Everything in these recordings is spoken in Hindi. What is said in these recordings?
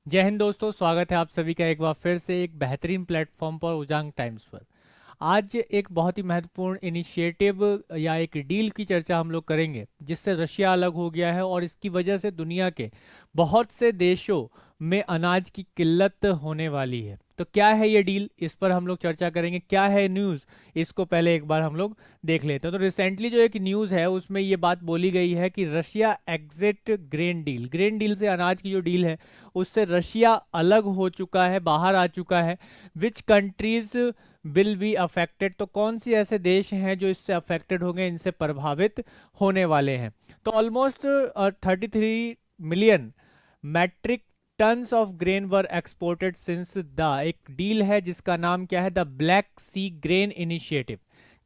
जय हिंद दोस्तों, स्वागत है आप सभी का एक बार फिर से एक बेहतरीन प्लेटफॉर्म पर उजांग टाइम्स पर। आज एक बहुत ही महत्वपूर्ण इनिशिएटिव या एक डील की चर्चा हम लोग करेंगे जिससे रशिया अलग हो गया है और इसकी वजह से दुनिया के बहुत से देशों में अनाज की किल्लत होने वाली है। तो क्या है ये डील, इस पर हम लोग चर्चा करेंगे। क्या है न्यूज़, इसको पहले एक बार हम लोग देख लेते हैं। तो रिसेंटली जो एक न्यूज़ है उसमें ये बात बोली गई है कि रशिया एग्जिट ग्रेन डील से अनाज की जो डील है उससे रशिया अलग हो चुका है, बाहर आ चुका है। Which countries will be affected, तो कौन सी ऐसे देश हैं जो इससे अफेक्टेड होंगे, इनसे प्रभावित होने वाले हैं। तो almost 33 million metric tons of grain were exported since the, एक डील है जिसका नाम क्या है, the black sea grain initiative.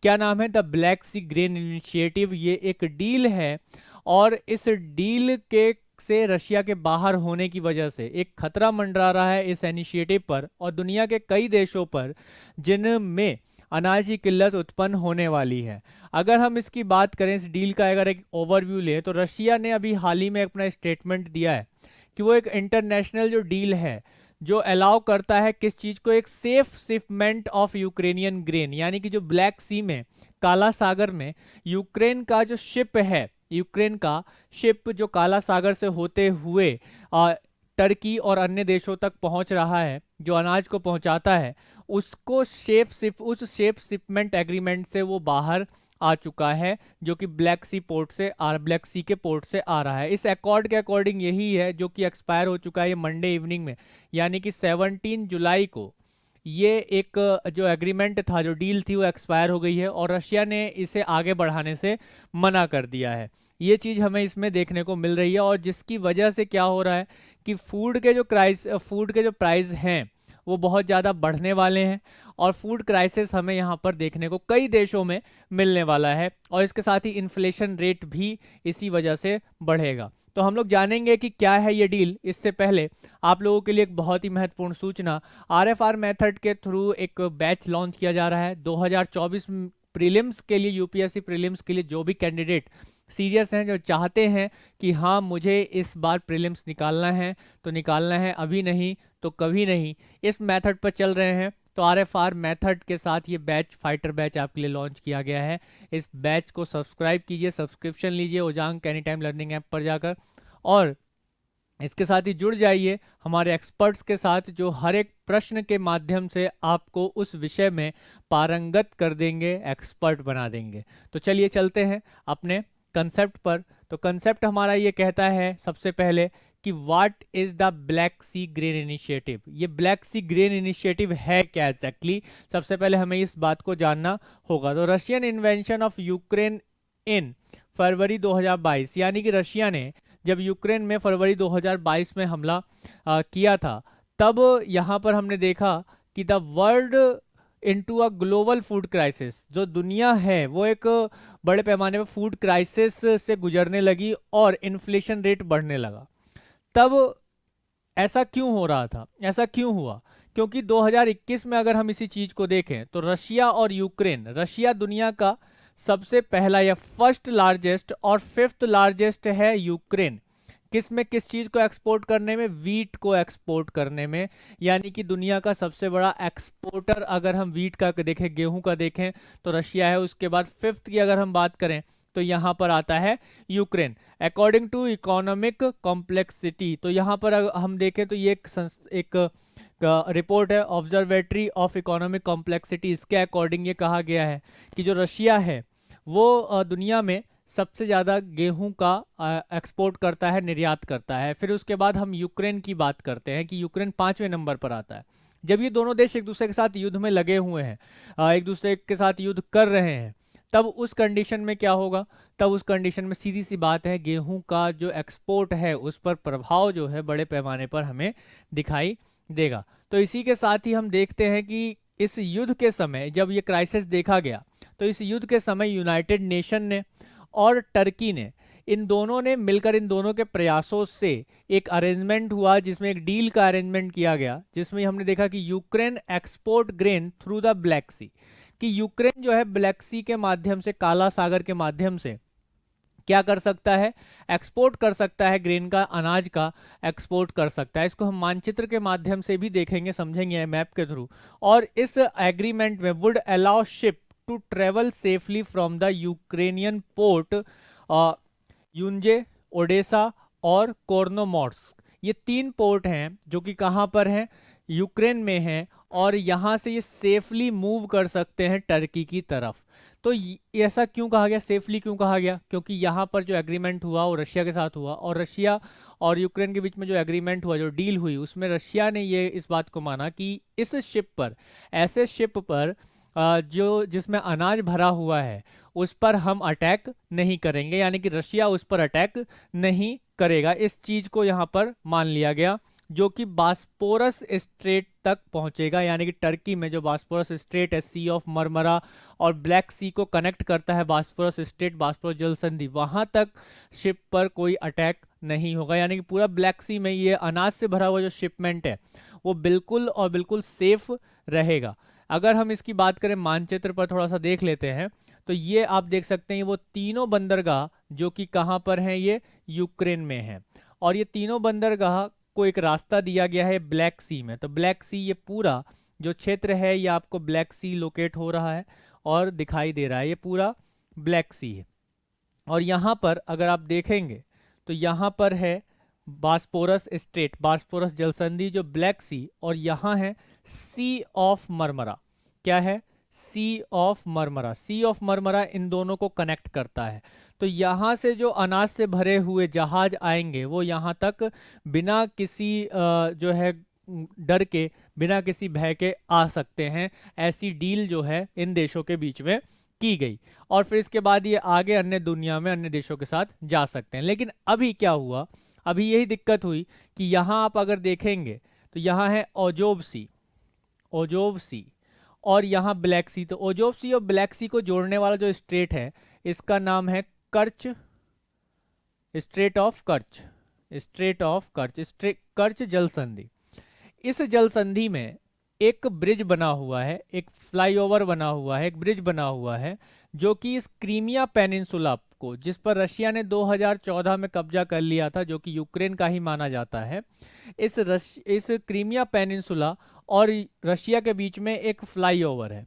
क्या नाम है, the black sea grain initiative. ये एक डील है और इस डील के से रशिया के बाहर होने की वजह से एक खतरा मंडरा रहा है इस इनिशिएटिव पर और दुनिया के कई देशों पर जिनमें अनाज की किल्लत उत्पन्न होने वाली है। अगर हम इसकी बात करें, इस डील का अगर एक ओवरव्यू लें, तो रशिया ने अभी हाल ही में अपना स्टेटमेंट दिया है कि वो एक इंटरनेशनल जो डील है जो अलाउ करता है किस चीज को, एक safe shipment of Ukrainian grain, यानी कि जो ब्लैक सी में, काला सागर में यूक्रेन का जो शिप है, यूक्रेन का शिप जो काला सागर से होते हुए टर्की और अन्य देशों तक पहुंच रहा है, जो अनाज को पहुंचाता है, उसको उस शेप शिपमेंट एग्रीमेंट से वो बाहर आ चुका है, जो कि ब्लैक सी के पोर्ट से आ रहा है। इस अकॉर्ड के अकॉर्डिंग यही है जो कि एक्सपायर हो चुका है ये मंडे इवनिंग में, यानी कि 17 जुलाई को ये एक जो एग्रीमेंट था, जो डील थी, वो एक्सपायर हो गई है और रशिया ने इसे आगे बढ़ाने से मना कर दिया है। ये चीज़ हमें इसमें देखने को मिल रही है और जिसकी वजह से क्या हो रहा है कि फूड के जो प्राइस हैं वो बहुत ज़्यादा बढ़ने वाले हैं और फूड क्राइसिस हमें यहाँ पर देखने को कई देशों में मिलने वाला है और इसके साथ ही इन्फ्लेशन रेट भी इसी वजह से बढ़ेगा। तो हम लोग जानेंगे कि क्या है ये डील। इससे पहले आप लोगों के लिए एक बहुत ही महत्वपूर्ण सूचना, आरएफआर मेथड के थ्रू एक बैच लॉन्च किया जा रहा है 2024 प्रीलिम्स के लिए। यूपीएससी प्रीलिम्स के लिए जो भी कैंडिडेट सीरियस हैं, जो चाहते हैं कि हाँ मुझे इस बार प्रीलिम्स निकालना है, तो निकालना है, अभी नहीं तो कभी नहीं, इस मेथड पर चल रहे हैं। तो आरएफआर मेथड के साथ ये बैच, फाइटर बैच आपके लिए लॉन्च किया गया है। इस बैच को सब्सक्राइब कीजिए, सब्सक्रिप्शन लीजिए उजांग एनी टाइम लर्निंग ऐप पर जाकर, और इसके साथ ही जुड़ जाइए हमारे एक्सपर्ट्स के साथ जो हर एक प्रश्न के माध्यम से आपको उस विषय में पारंगत कर देंगे, एक्सपर्ट बना देंगे। तो चलिए चलते हैं अपने कंसेप्ट पर। तो कंसेप्ट हमारा ये कहता है सबसे पहले कि what is the black sea grain initiative. ये ब्लैक सी ग्रेन इनिशिएटिव है क्या एग्जैक्टली, सबसे पहले हमें इस बात को जानना होगा। तो रशियन इन्वेंशन ऑफ यूक्रेन इन फरवरी 2022, यानी कि रशिया ने जब यूक्रेन में फरवरी 2022 में हमला किया था, तब यहाँ पर हमने देखा कि the world into a global food crisis, जो दुनिया है वो एक बड़े पैमाने पर फूड क्राइसिस से गुजरने लगी और इन्फ्लेशन रेट बढ़ने लगा। तब ऐसा क्यों हो रहा था, ऐसा क्यों हुआ? क्योंकि 2021 में अगर हम इसी चीज को देखें तो रशिया और यूक्रेन, रशिया दुनिया का सबसे पहला या फर्स्ट लार्जेस्ट और फिफ्थ लार्जेस्ट है यूक्रेन। किस में, किस चीज को एक्सपोर्ट करने में? वीट को एक्सपोर्ट करने में, यानी कि दुनिया का सबसे बड़ा एक्सपोर्टर अगर हम वीट का देखें, गेहूं का देखें, तो रशिया है। उसके बाद फिफ्थ की अगर हम बात करें तो यहाँ पर आता है Ukraine. According to economic complexity, तो यहाँ पर अगर हम देखें तो ये एक रिपोर्ट है, ऑब्जर्वेटरी ऑफ इकोनॉमिक कॉम्प्लेक्सिटी। इसके अकॉर्डिंग ये कहा गया है कि जो रशिया है वो दुनिया में सबसे ज़्यादा गेहूं का एक्सपोर्ट करता है, निर्यात करता है। फिर उसके बाद हम यूक्रेन की बात करते हैं कि यूक्रेन 5वें नंबर पर आता है। जब ये दोनों देश एक दूसरे के साथ युद्ध में लगे हुए हैं, एक दूसरे के साथ युद्ध कर रहे हैं, तब उस कंडीशन में क्या होगा? तब उस कंडीशन में सीधी सी बात है, गेहूं का जो एक्सपोर्ट है उस पर प्रभाव जो है बड़े पैमाने पर हमें दिखाई देगा। तो इसी के साथ ही हम देखते हैं कि इस युद्ध के समय जब ये क्राइसिस देखा गया, तो इस युद्ध के समय यूनाइटेड नेशन ने और टर्की ने, इन दोनों ने मिलकर, इन दोनों के प्रयासों से एक अरेंजमेंट हुआ जिसमें एक डील का अरेंजमेंट किया गया, जिसमें हमने देखा कि Ukraine export grain through the black Sea, कि यूक्रेन जो है ब्लैक सी के माध्यम से, काला सागर के माध्यम से क्या कर सकता है, एक्सपोर्ट कर सकता है, ग्रेन का, अनाज का एक्सपोर्ट कर सकता है। इसको हम मानचित्र के माध्यम से भी देखेंगे, समझेंगे मैप के थ्रू। और इस एग्रीमेंट में would allow ship to travel safely from the Ukrainian port यूंजे, ओडेसा और कोर्नोमोर्स्क। ये 3 पोर्ट हैं जो कि कहाँ पर हैं, यूक्रेन में हैं, और यहाँ से ये सेफली मूव कर सकते हैं टर्की की तरफ। तो ऐसा क्यों कहा गया, सेफली क्यों कहा गया, क्योंकि यहाँ पर जो एग्रीमेंट हुआ वो रशिया के साथ हुआ, और रशिया और यूक्रेन के बीच में जो एग्रीमेंट हुआ, जो डील हुई, उसमें रशिया ने ये इस बात को माना कि इस शिप पर, ऐसे शिप पर जो जिसमें अनाज भरा हुआ है, उस पर हम अटैक नहीं करेंगे, यानी कि रशिया उस पर अटैक नहीं करेगा। इस चीज को यहाँ पर मान लिया गया, जो कि बास्पोरस स्ट्रेट तक पहुंचेगा, यानी कि टर्की में जो बास्पोरस स्ट्रेट है, सी ऑफ मरमरा और ब्लैक सी को कनेक्ट करता है बास्पोरस स्ट्रेट, बास्पोरस जल संधि, वहां तक शिप पर कोई अटैक नहीं होगा। यानी कि पूरा ब्लैक सी में ये अनाज से भरा हुआ जो शिपमेंट है वो बिल्कुल और बिल्कुल सेफ रहेगा। अगर हम इसकी बात करें, मानचित्र पर थोड़ा सा देख लेते हैं, तो ये आप देख सकते हैं वो तीनों बंदरगाह जो कि कहाँ पर हैं, ये यूक्रेन में हैं। और ये तीनों बंदरगाह को एक रास्ता दिया गया है ब्लैक सी में। तो ब्लैक सी, ये पूरा जो क्षेत्र है, ये आपको ब्लैक सी लोकेट हो रहा है और दिखाई दे रहा है, ये पूरा ब्लैक सी है। और यहाँ पर अगर आप देखेंगे तो यहाँ पर है बास्पोरस स्ट्रेट, बास्पोरस जलसंधि जो ब्लैक सी, और यहाँ है सी ऑफ मरमरा। क्या है, sea of Marmara. Sea of Marmara इन दोनों को कनेक्ट करता है। तो यहाँ से जो अनाज से भरे हुए जहाज आएंगे वो यहाँ तक बिना किसी जो है डर के, बिना किसी भय के आ सकते हैं। ऐसी डील जो है इन देशों के बीच में की गई, और फिर इसके बाद ये आगे अन्य दुनिया में अन्य देशों के साथ जा सकते हैं। लेकिन अभी क्या हुआ, अभी यही दिक्कत हुई कि यहाँ आप अगर देखेंगे तो यहाँ है ओजोव सी, ओजोव सी, और यहाँ ब्लैक सी। तो ओजोव सी और ब्लैक सी को जोड़ने वाला जो स्ट्रेट है, इसका नाम है Kerch, strait of Kerch, strait of Kerch, Kerch जल संधि। इस जल संधि में एक ब्रिज बना हुआ है, एक फ्लाईओवर बना हुआ है, एक ब्रिज बना हुआ है, जो कि इस क्रीमिया पेनिनसुला को, जिस पर रशिया ने 2014 में कब्जा कर लिया था, जो कि यूक्रेन का ही माना जाता है, इस क्रीमिया पेनिनसुला और रशिया के बीच में एक फ्लाईओवर है।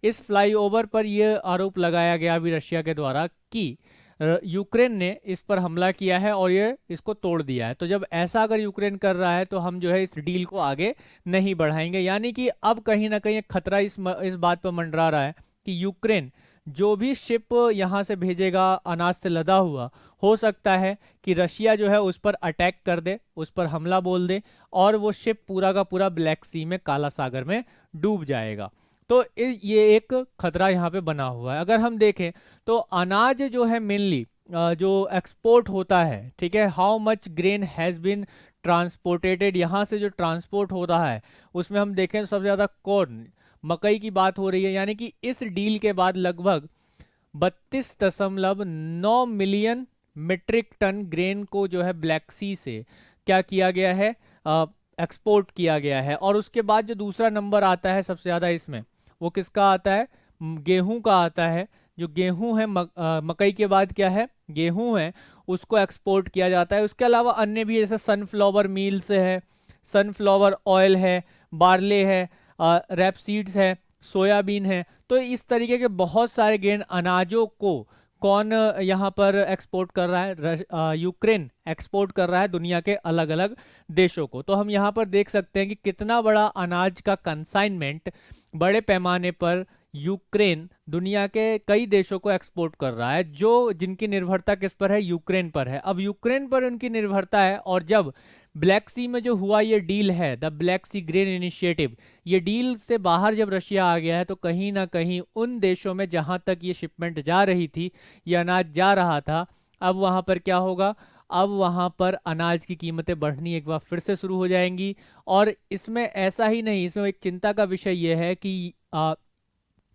इस फ्लाईओवर पर यह आरोप लगाया गया अभी रशिया के द्वारा कि यूक्रेन ने इस पर हमला किया है और ये इसको तोड़ दिया है। तो जब ऐसा अगर यूक्रेन कर रहा है तो हम जो है इस डील को आगे नहीं बढ़ाएंगे। यानी कि अब कहीं ना कहीं एक खतरा इस बात पर मंडरा रहा है कि यूक्रेन जो भी शिप यहाँ से भेजेगा अनाज से लदा हुआ, हो सकता है कि रशिया जो है उस पर अटैक कर दे, उस पर हमला बोल दे, और वो शिप पूरा का पूरा ब्लैक सी में, काला सागर में डूब जाएगा। तो ये एक खतरा यहाँ पे बना हुआ है। अगर हम देखें तो अनाज जो है मेनली जो एक्सपोर्ट होता है, ठीक है, how much grain has been transportated, यहाँ से जो ट्रांसपोर्ट हो रहा है उसमें हम देखें तो सबसे ज़्यादा कॉर्न, मकई की बात हो रही है। यानी कि इस डील के बाद लगभग 32.9 मिलियन मीट्रिक टन ग्रेन को जो है ब्लैक सी से क्या किया गया है, एक्सपोर्ट किया गया है। और उसके बाद जो दूसरा नंबर आता है सबसे ज़्यादा इसमें, वो किसका आता है, गेहूं का आता है। जो गेहूं है, मकई के बाद क्या है, गेहूं है, उसको एक्सपोर्ट किया जाता है। उसके अलावा अन्य भी जैसे सनफ्लावर मील्स है, सनफ्लावर ऑयल है, बार्ले है, रैप सीड्स है, सोयाबीन है। तो इस तरीके के बहुत सारे ग्रेन अनाजों को कौन यहाँ पर एक्सपोर्ट कर रहा है, यूक्रेन एक्सपोर्ट कर रहा है दुनिया के अलग अलग देशों को। तो हम यहाँ पर देख सकते हैं कि कितना बड़ा अनाज का कंसाइनमेंट बड़े पैमाने पर यूक्रेन दुनिया के कई देशों को एक्सपोर्ट कर रहा है, जो जिनकी निर्भरता किस पर है, यूक्रेन पर है। अब यूक्रेन पर उनकी निर्भरता है, और जब ब्लैक सी में जो हुआ ये डील है, the black sea grain initiative, ये डील से बाहर जब रशिया आ गया है, तो कहीं ना कहीं उन देशों में जहां तक ये शिपमेंट जा रही थी, ये अनाज जा रहा था, अब वहां पर क्या होगा, अब वहां पर अनाज की कीमतें बढ़नी एक बार फिर से शुरू हो जाएंगी। और इसमें ऐसा ही नहीं, इसमें एक चिंता का विषय यह है कि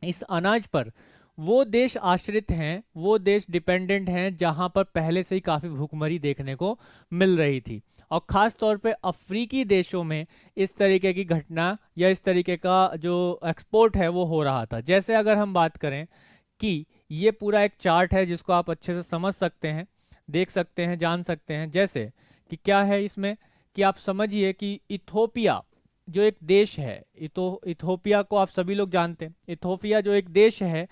इस अनाज पर वो देश आश्रित हैं, वो देश डिपेंडेंट हैं जहां पर पहले से ही काफ़ी भूखमरी देखने को मिल रही थी। और ख़ास तौर पे अफ्रीकी देशों में इस तरीके की घटना या इस तरीके का जो एक्सपोर्ट है वो हो रहा था। जैसे अगर हम बात करें कि ये पूरा एक चार्ट है जिसको आप अच्छे से समझ सकते हैं, देख सकते हैं, जान सकते हैं। जैसे कि क्या है इसमें, कि आप समझिए कि इथोपिया जो एक देश है, इथोपिया को आप सभी लोग जानते हैं। इथोपिया जो एक देश है,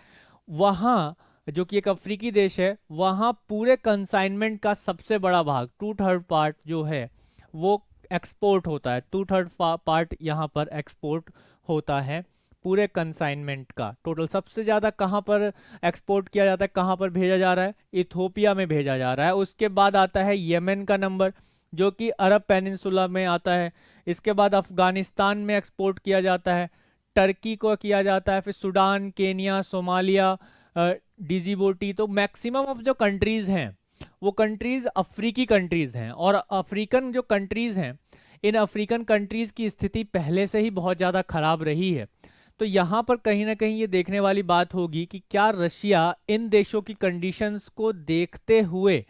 वहाँ जो कि एक अफ्रीकी देश है, वहाँ पूरे कंसाइनमेंट का सबसे बड़ा भाग, 2/3 पार्ट जो है वो एक्सपोर्ट होता है। 2/3 पार्ट यहाँ पर एक्सपोर्ट होता है पूरे कंसाइनमेंट का। टोटल सबसे ज़्यादा कहाँ पर एक्सपोर्ट किया जाता है, कहाँ पर भेजा जा रहा है, इथोपिया में भेजा जा रहा है। उसके बाद आता है यमन का नंबर, जो कि अरब पेनिनसुला में आता है। इसके बाद अफगानिस्तान में एक्सपोर्ट किया जाता है, टर्की को किया जाता है, फिर सूडान, केनिया, सोमालिया, डिजिबोटी। तो मैक्सिमम ऑफ जो कंट्रीज हैं वो कंट्रीज अफ्रीकी कंट्रीज हैं। और अफ्रीकन जो कंट्रीज हैं, इन अफ्रीकन कंट्रीज की स्थिति पहले से ही बहुत ज़्यादा खराब रही है। तो यहाँ पर कहीं ना कहीं ये देखने वाली बात होगी कि क्या रशिया इन देशों की कंडीशंस को देखते हुए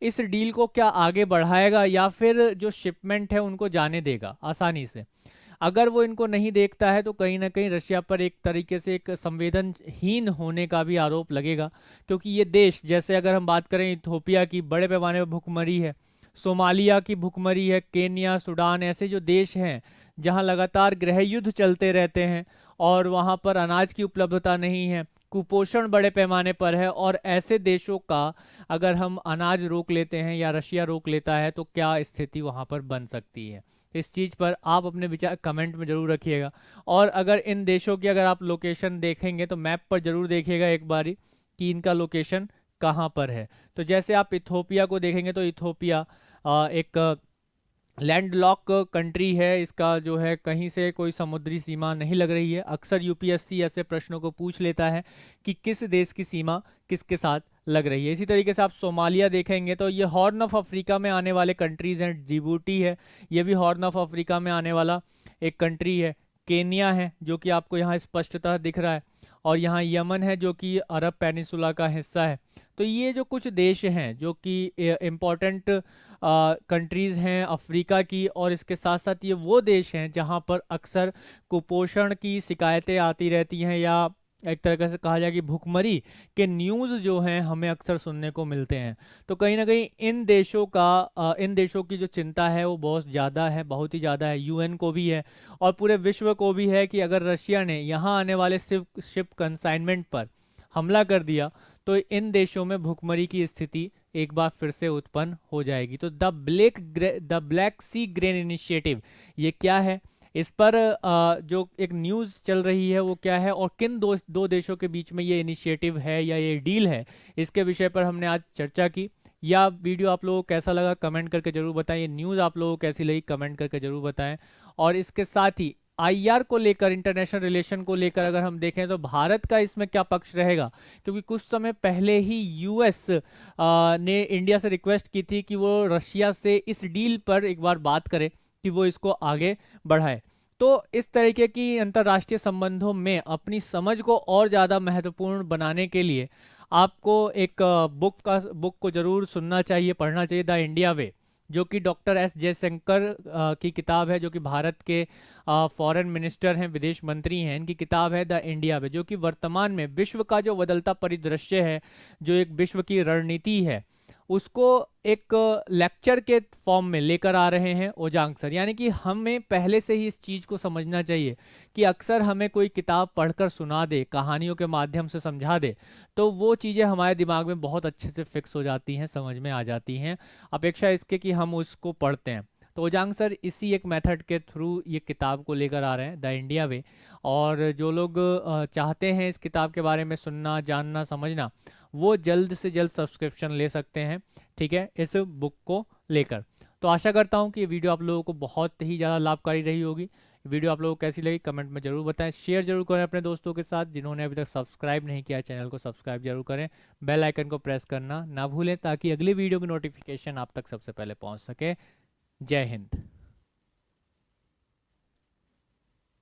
इस डील को क्या आगे बढ़ाएगा, या फिर जो शिपमेंट है उनको जाने देगा आसानी से। अगर वो इनको नहीं देखता है तो कहीं ना कहीं रशिया पर एक तरीके से एक संवेदनहीन होने का भी आरोप लगेगा। क्योंकि ये देश, जैसे अगर हम बात करें इथोपिया की, बड़े पैमाने पर भुखमरी है, सोमालिया की भुखमरी है, केनिया, सूडान, ऐसे जो देश हैं जहां लगातार गृह युद्ध चलते रहते हैं और वहां पर अनाज की उपलब्धता नहीं है, कुपोषण बड़े पैमाने पर है। और ऐसे देशों का अगर हम अनाज रोक लेते हैं या रशिया रोक लेता है तो क्या स्थिति वहां पर बन सकती है। इस चीज़ पर आप अपने विचार कमेंट में ज़रूर रखिएगा। और अगर इन देशों की अगर आप लोकेशन देखेंगे तो मैप पर ज़रूर देखिएगा एक बारी कि इनका लोकेशन कहाँ पर है। तो जैसे आप इथोपिया को देखेंगे तो इथोपिया एक लैंडलॉक कंट्री है। इसका जो है कहीं से कोई समुद्री सीमा नहीं लग रही है। अक्सर यूपीएससी ऐसे प्रश्नों को पूछ लेता है कि किस देश की सीमा किसके साथ लग रही है। इसी तरीके से आप सोमालिया देखेंगे तो ये हॉर्न ऑफ अफ्रीका में आने वाले कंट्रीज हैं। जिबूटी है, ये भी हॉर्न ऑफ अफ्रीका में आने वाला एक कंट्री है। केनिया है जो कि आपको यहाँ स्पष्टतः दिख रहा है, और यहाँ यमन है जो कि अरब पेनिसुला का हिस्सा है। तो ये जो कुछ देश हैं जो कि इम्पोर्टेंट कंट्रीज़ हैं अफ्रीका की, और इसके साथ साथ ये वो देश हैं जहाँ पर अक्सर कुपोषण की शिकायतें आती रहती हैं, या एक तरह से कहा जाए कि भुखमरी के न्यूज़ जो हैं हमें अक्सर सुनने को मिलते हैं। तो कहीं ना कहीं इन देशों की जो चिंता है वो बहुत ज़्यादा है, बहुत ही ज़्यादा है। यूएन को भी है और पूरे विश्व को भी है कि अगर रशिया ने यहाँ आने वाले शिप कंसाइनमेंट पर हमला कर दिया तो इन देशों में भुखमरी की स्थिति एक बार फिर से उत्पन्न हो जाएगी। तो the black sea grain initiative ये क्या है, इस पर जो एक न्यूज़ चल रही है वो क्या है, और किन दो देशों के बीच में ये इनिशिएटिव है या ये डील है, इसके विषय पर हमने आज चर्चा की। या वीडियो आप लोगों को कैसा लगा कमेंट करके जरूर बताएं, ये न्यूज़ आप लोगों को कैसी लगी कमेंट करके जरूर बताएं। और इसके साथ ही आईआर को लेकर, इंटरनेशनल रिलेशन को लेकर अगर हम देखें तो भारत का इसमें क्या पक्ष रहेगा, क्योंकि कुछ समय पहले ही यूएस ने इंडिया से रिक्वेस्ट की थी कि वो रशिया से इस डील पर एक बार बात करे कि वो इसको आगे बढ़ाए। तो इस तरीके की अंतर्राष्ट्रीय संबंधों में अपनी समझ को और ज़्यादा महत्वपूर्ण बनाने के लिए आपको एक बुक को जरूर सुनना चाहिए, पढ़ना चाहिए, द इंडिया वे, जो कि डॉक्टर एस जयशंकर की किताब है, जो कि भारत के फॉरेन मिनिस्टर हैं, विदेश मंत्री हैं। इनकी किताब है द इंडिया वे, जो कि वर्तमान में विश्व का जो बदलता परिदृश्य है, जो एक विश्व की रणनीति है, उसको एक लेक्चर के फॉर्म में लेकर आ रहे हैं ओजांग सर। यानी कि हमें पहले से ही इस चीज़ को समझना चाहिए कि अक्सर हमें कोई किताब पढ़कर सुना दे, कहानियों के माध्यम से समझा दे, तो वो चीज़ें हमारे दिमाग में बहुत अच्छे से फिक्स हो जाती हैं, समझ में आ जाती हैं, अपेक्षा इसके कि हम उसको पढ़ते हैं। तो ओजांग सर इसी एक मेथड के थ्रू ये किताब को लेकर आ रहे हैं, द इंडिया वे। और जो लोग चाहते हैं इस किताब के बारे में सुनना, जानना, समझना, वो जल्द से जल्द सब्सक्रिप्शन ले सकते हैं, ठीक है, इस बुक को लेकर। तो आशा करता हूँ कि ये वीडियो आप लोगों को बहुत ही ज़्यादा लाभकारी रही होगी। वीडियो आप लोगों को कैसी लगी कमेंट में जरूर बताएं, शेयर जरूर करें अपने दोस्तों के साथ। जिन्होंने अभी तक सब्सक्राइब नहीं किया चैनल को सब्सक्राइब जरूर करें, बेल आइकन को प्रेस करना ना भूलें ताकि अगली वीडियो की नोटिफिकेशन आप तक सबसे पहले पहुँच सके। जय हिंद।